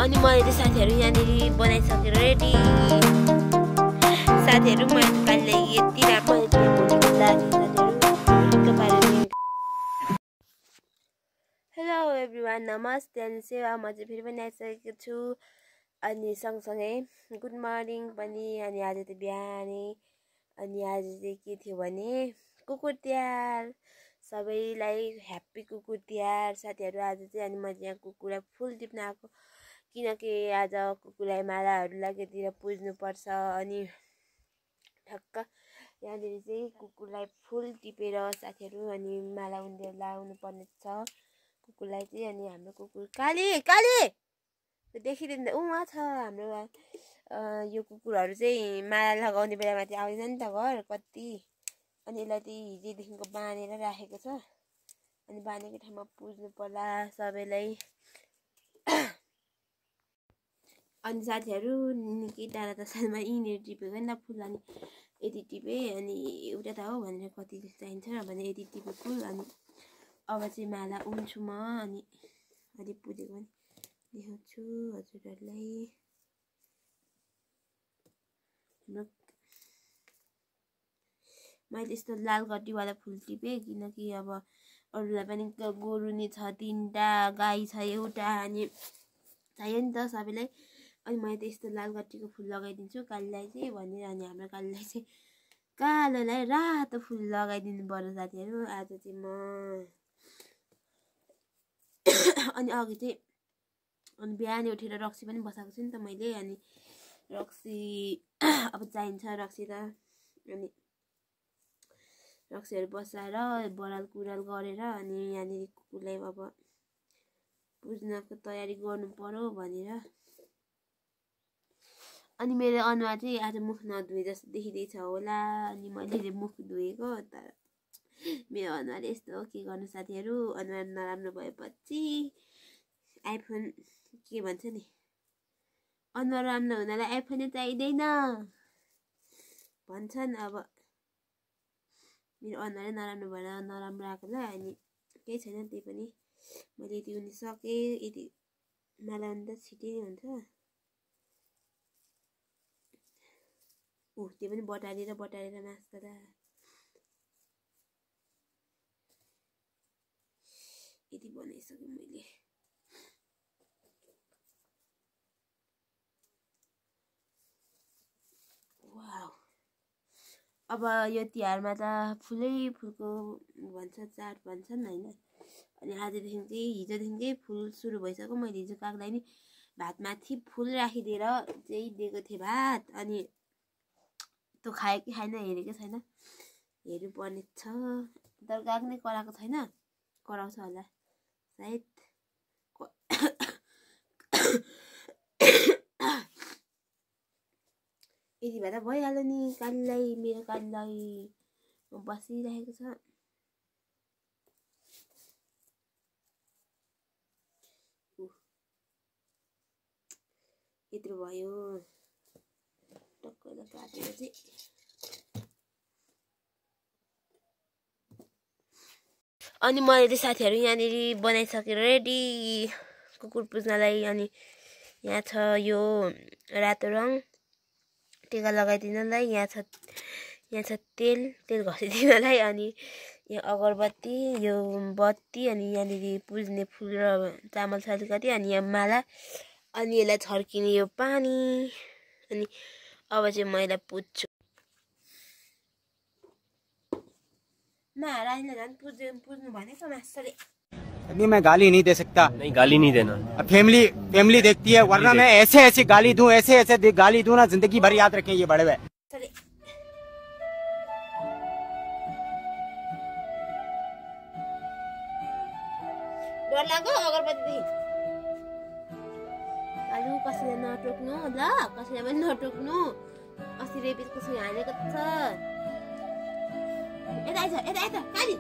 अनि मैले चाहिँ साथीहरू यहाँनिर बनाइसकेर रेडी। साथीहरू मैले कालिलाई यति राम्रो हेलो एभ्रिवान, नमस्ते अनि सेवा। म चाहिँ फेरि पनि आइसकेको छु। अनि सँगसँगै गुड मर्निङ पनि। अनि आज त बिहानै अनि आज चाहिँ के थियो भने कुकुर तिहार। सबैलाई ह्याप्पी कुकुर तिहार साथीहरू। आज चाहिँ अनि मैले यहाँ कुकुरलाई फुल टिप्न आएको, किनकि आज कुकुरलाई मालाहरू लगेर पुज्नुपर्छ। अनि ठक्क यहाँनिर चाहिँ कुकुरलाई फुल टिपेर साथीहरू अनि माला उन्देर लाउनु पर्ने छ कुकुरलाई चाहिँ। अनि हाम्रो कुकुर काली काली देखिँदैन उहाँ छ हाम्रो। यो कुकुरहरू चाहिँ माला लगाउने बेलामा चाहिँ आउँदैन नि त घर कति। अनि यसलाई चाहिँ हिजोदेखिको बाँधेर राखेको छ। अनि बाँधेको ठाउँमा पुज्नु पर्ला सबैलाई। अनि साथीहरू निकै टाढा त सालमा यहीँनिर टिपेको नि त फुल। अनि यति टिपेँ अनि एउटा त हो भनेर कति चाहिन्छ भने यति टिपे फुल। अनि अब चाहिँ माला उन्छु म। अनि अलि पुजेको पनि देखाउँछु हजुरहरूलाई। मैले यस्तो लाल गड्डीवाला फुल टिपेँ किनकि अब अरूलाई पनि गोरु नि छ 3टा, गाई छ एउटा, अनि चाहियो नि त सबैलाई। अनि मैले त यस्तो लाल गट्टीको फुल लगाइदिन्छु कालीलाई चाहिँ भनेर। अनि हाम्रो कालीलाई चाहिँ कालोलाई रातो फुल लगाइदिनु पर्यो साथीहरू आज चाहिँ म। अनि अघि चाहिँ अनि बिहानै उठेर रक्सी पनि बसाएको छु नि त मैले। अनि रक्सी अब चाहिन्छ रक्सी त। अनि रक्सीहरू बसाएर बराल कुराल गरेर अनि यहाँनिर कुकुरलाई अब पुज्नको तयारी गर्नु पर्यो भनेर। अनि मेरो अनुहार चाहिँ आज मुख नधोए जस्तो देखिँदैछ होला। अनि मैले मुख धोएको तर मेरो अनुहार यस्तो हो, के गर्नु साथीहरू। अनुहार नराम्रो भएपछि आइफोन के भन्छ नि, अनुहार राम्रो हुनालाई आइफोनै चाहिँदैन भन्छन्। अब मेरो अनुहारै नराम्रो भएर नराम्रो आएकोलाई अनि केही छैन। त्यही पनि मैले यति उनी सकेँ। यति माला उन्दा छिटै हुन्छ। त्यो पनि बटारेर नाच्दा यति बनाइसकेँ मैले। वाउ। अब यो तिहारमा त फुलको भन्छ चाड भन्छन् होइन। अनि आजदेखि चाहिँ हिजोदेखिकै फुल सुरु भइसक्यो। मैले हिजो कागलाई नि भातमाथि फुल राखिदिएर चाहिँ दिएको थिएँ भात। अनि त्यो खायो कि खाएन हेरेको छैन, हेर्नु पर्ने छ। तर काग नै कराएको छैन, कराउँछ होला सायद। यति भए त भइहाल्यो नि कालीलाई, मेरो कालीलाई बसिरहेको छ। यत्रो भयो टक्क काटेर चाहिँ। अनि मैले चाहिँ साथीहरू यहाँनिर बनाइसकेर रेडी कुकुर पुज्नलाई। अनि यहाँ छ यो रातो रङ टिका लगाइदिनलाई, यहाँ छ तेल घसिदिनलाई, अनि यहाँ अगरबत्ती, यो बत्ती, अनि यहाँनिर पुज्ने फुल र चामल छ अलिकति, अनि यहाँ माला, अनि यसलाई छर्किने यो पानी। अनि अब चाहिँ म यसलाई पुज्छु। पुज्नु भनेको मास्टरले। नहीं मैं गाली नहीं दे सकता। नहीं गाली नहीं देना। फैमिली देखती है, वरना मैं ऐसे गाली दूं, ऐसे गाली दूं ना, जिंदगी भर याद रखें ये बड़े हुए। डर लाग्यो अगरबत्ती आलु कसैले नटोक्नु ल, कसैले पनि नटोक्नु। अस्ति रेबिस कसैले हानेको छ। यता काली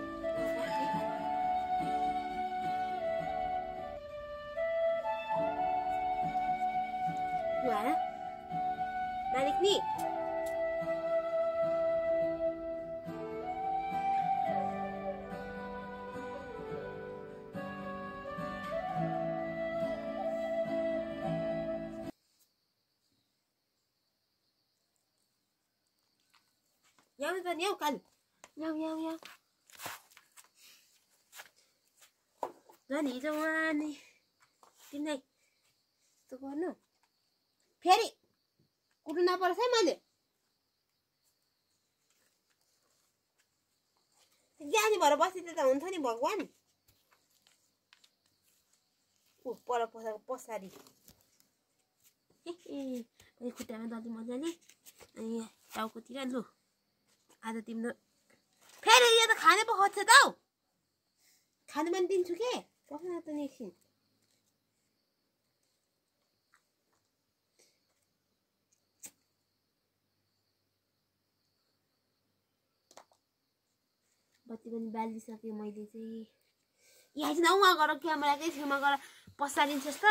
मालिक नि यहाँ त नि हौ कालु यहाँ झन् हिजो उहाँ नि तिमीलाई यस्तो गर्नु फेरि कुट्नु नपरोस् है मैले ज्ञानी भएर बसिदिए त हुन्थ्यो नि भगवान् पर पछाडि अनि खुट्टामा दली मजाले अनि यहाँ टाउकोतिर लु आज तिम्रो फेरि यो त खाने पो खोज्छ त हौ खानु पनि दिन्छु के पक्न त नि एकछिन बत्ती पनि बालिसकेँ मैले चाहिँ यहाँ चाहिँ उहाँ गएर क्यामेराकै छेउमा गएर पसारिन्छस् त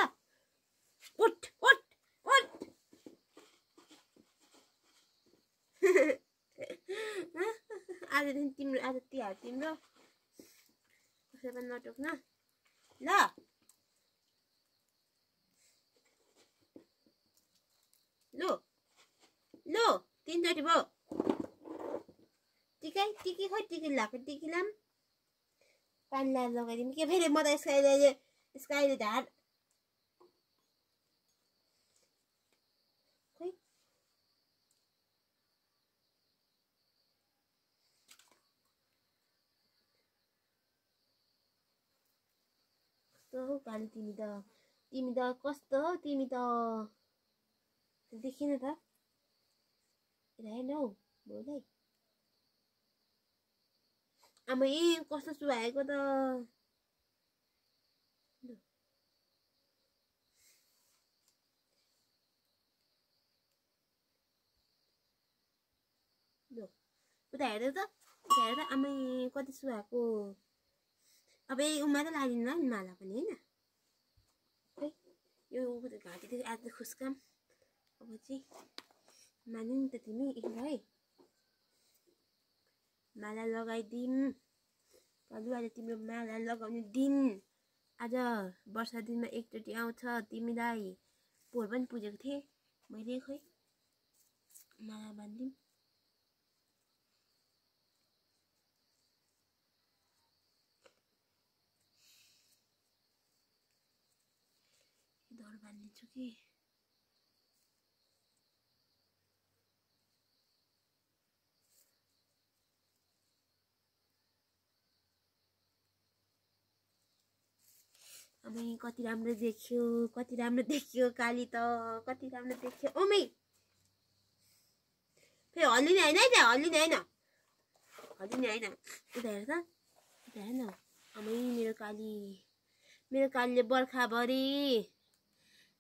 उठ उठ उठ आज तिम्रो आज तिहार तिम्रो कसै पनि नटोक्न ल लु लु 3 चोटि भयो टिकै टिकी खोइ टिकी लगाएको टिकीलाई पानी लाएर लगाइदिउँ के फेरि म त यसको अहिले ढाड खोइ कस्तो हौ कालु तिमी त कस्तो हौ तिमी त देखिन त हेर्न हौ बोलै आमा कस्तो सुहाएको त उता हेर्दै त आमा कति सुहाएको अब उमा त लागिन्न नि माला पनि होइन खोइ यो घाँटीदेखि आज खुस्काम अब चाहिँ मान्यो नि त तिमी है माला लगाइदिउँ कालु आज तिम्रो माला लगाउने दिन आज वर्षा दिनमा एकचोटि आउँछ तिमीलाई पोहोर पनि पुजेको थिएँ मैले खोइ माला बाँधिदिउँ दौड बाँधिदिन्छु कि अमै कति राम्रो देखियो काली त कति राम्रो देखियो ओमै फेरि हल्लिने होइन है त्यहाँ हल्लिने होइन उता हेर त उता हेर न अमै मेरो कालीले बर्खाभरि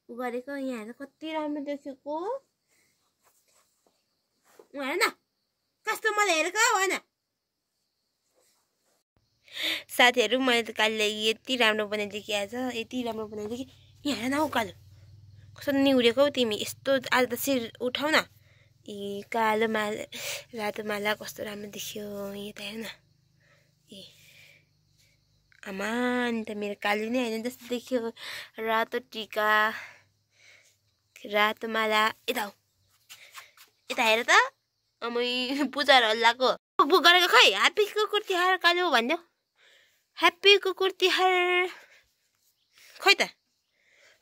उ गरेको यहाँ हेर कति राम्रो देखेको हेर न कस्तो मलाई हेरेको होइन साथीहरू मैले त कालीलाई यति राम्रो बनाइदिएँ कि आज यति राम्रो बनाइदिएँ कि यहाँ हेर न हौ कालो कस्तो निहुरेको हौ तिमी यस्तो आज त शिर उठाउ न ए कालो माला रातो माला कस्तो राम्रो देखियो यो त हेर न ए आमा नि त मेरो काली नै होइन जस्तो देखियो रातो टिका रातो माला यता हेर त अमै पूजाहरू हल्लाको बुक गरेको खै ह्याप्पी कुकुर तिहार कालो भन्यो ह्याप्पी कुकुर तिहार खै त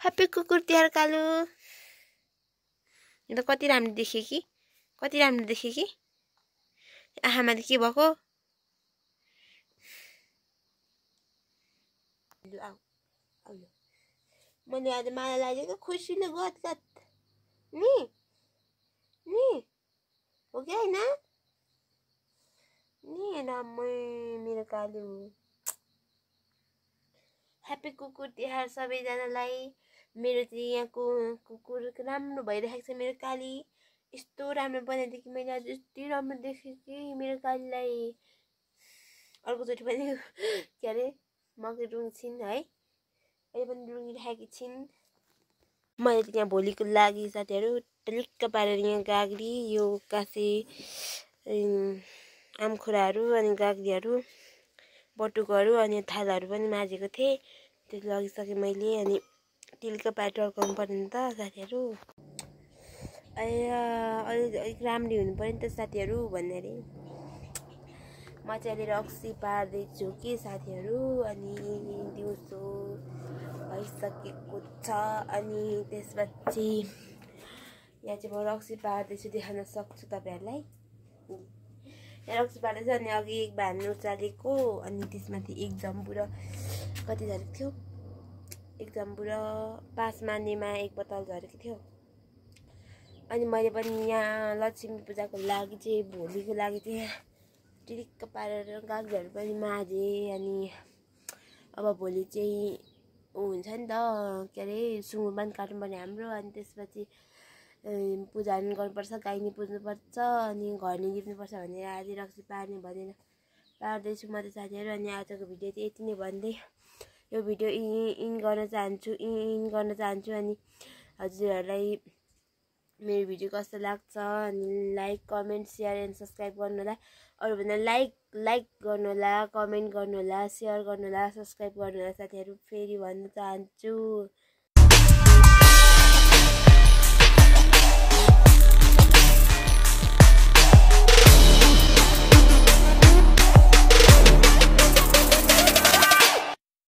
ह्याप्पी कुकुर तिहार कालो यो त कति राम्रो देखेँ कि आहामा त के भएको मैले आज माला लगाइदिएको खुसीले गदगद नि हो कि होइन नि रामै मेरो कालु ह्याप्पी कुकुर तिहार सबैजनालाई मेरो चाहिँ यहाँको कुकुर राम्रो भइरहेको छ मेरो काली यस्तो राम्रो बनाइदिएँ कि मैले आज यति राम्रो देखेँ कि मेरो कालीलाई अर्कोचोटि पनि के अरे मकै रुङ्छिन् है अहिले पनि रुङ्गिराखेकी छिन् मैले त यहाँ भोलिको लागि साथीहरू टलिक्क पारेर यहाँ गाग्री यो कासे आमखुराहरू अनि गाग्रीहरू बटुकोहरू अनि थालहरू पनि माझेको थिएँ त्यो लगिसकेँ मैले अनि तिलको पारेर टर्काउनु पर्ने त साथीहरू अलिक राम्ररी हुनु पऱ्यो नि त साथीहरू भन्दाखेरि म चाहिँ अहिले रक्सी पार्दैछु कि साथीहरू। अनि दिउँसो भइसकेको छ। अनि त्यसपछि यहाँ चाहिँ म रक्सी पार्दैछु, देखाउन सक्छु तपाईँहरूलाई। रक्सी पार्दैछु अनि अघि एक भानु चालेको, अनि त्यसमाथि एक जम्बु र कति झरेको थियो, एक जम्बु र 5 मानेमा एक बोतल झरेको थियो। अनि मैले पनि यहाँ लक्ष्मी पूजाको लागि चाहिँ भोलिको लागि चाहिँ टिरिक्क पारेर कागजहरू पनि माझेँ। अनि अब भोलि चाहिँ हुन्छ नि त के अरे सुँगुर पनि काट्नुपर्ने हाम्रो। अनि त्यसपछि पूजा पनि गर्नुपर्छ, गाई नि पुज्नुपर्छ, अनि घर नि लिप्नुपर्छ भनेर आज रक्सी पार्ने भनेर पार्दैछु म त साथीहरू। अनि आजको भिडियो चाहिँ यति नै भन्दै यो भिडियो इन गर्न चाहन्छु। अनि हजुरहरूलाई मेरो भिडियो कस्तो लाग्छ अनि like comment share and subscribe गर्नु होला। अरूभन्दा लाइक गर्नु होला, कमेन्ट गर्नु होला, सेयर गर्नु होला, सब्सक्राइब गर्नु होला साथीहरू। फेरि भन्न चाहन्छु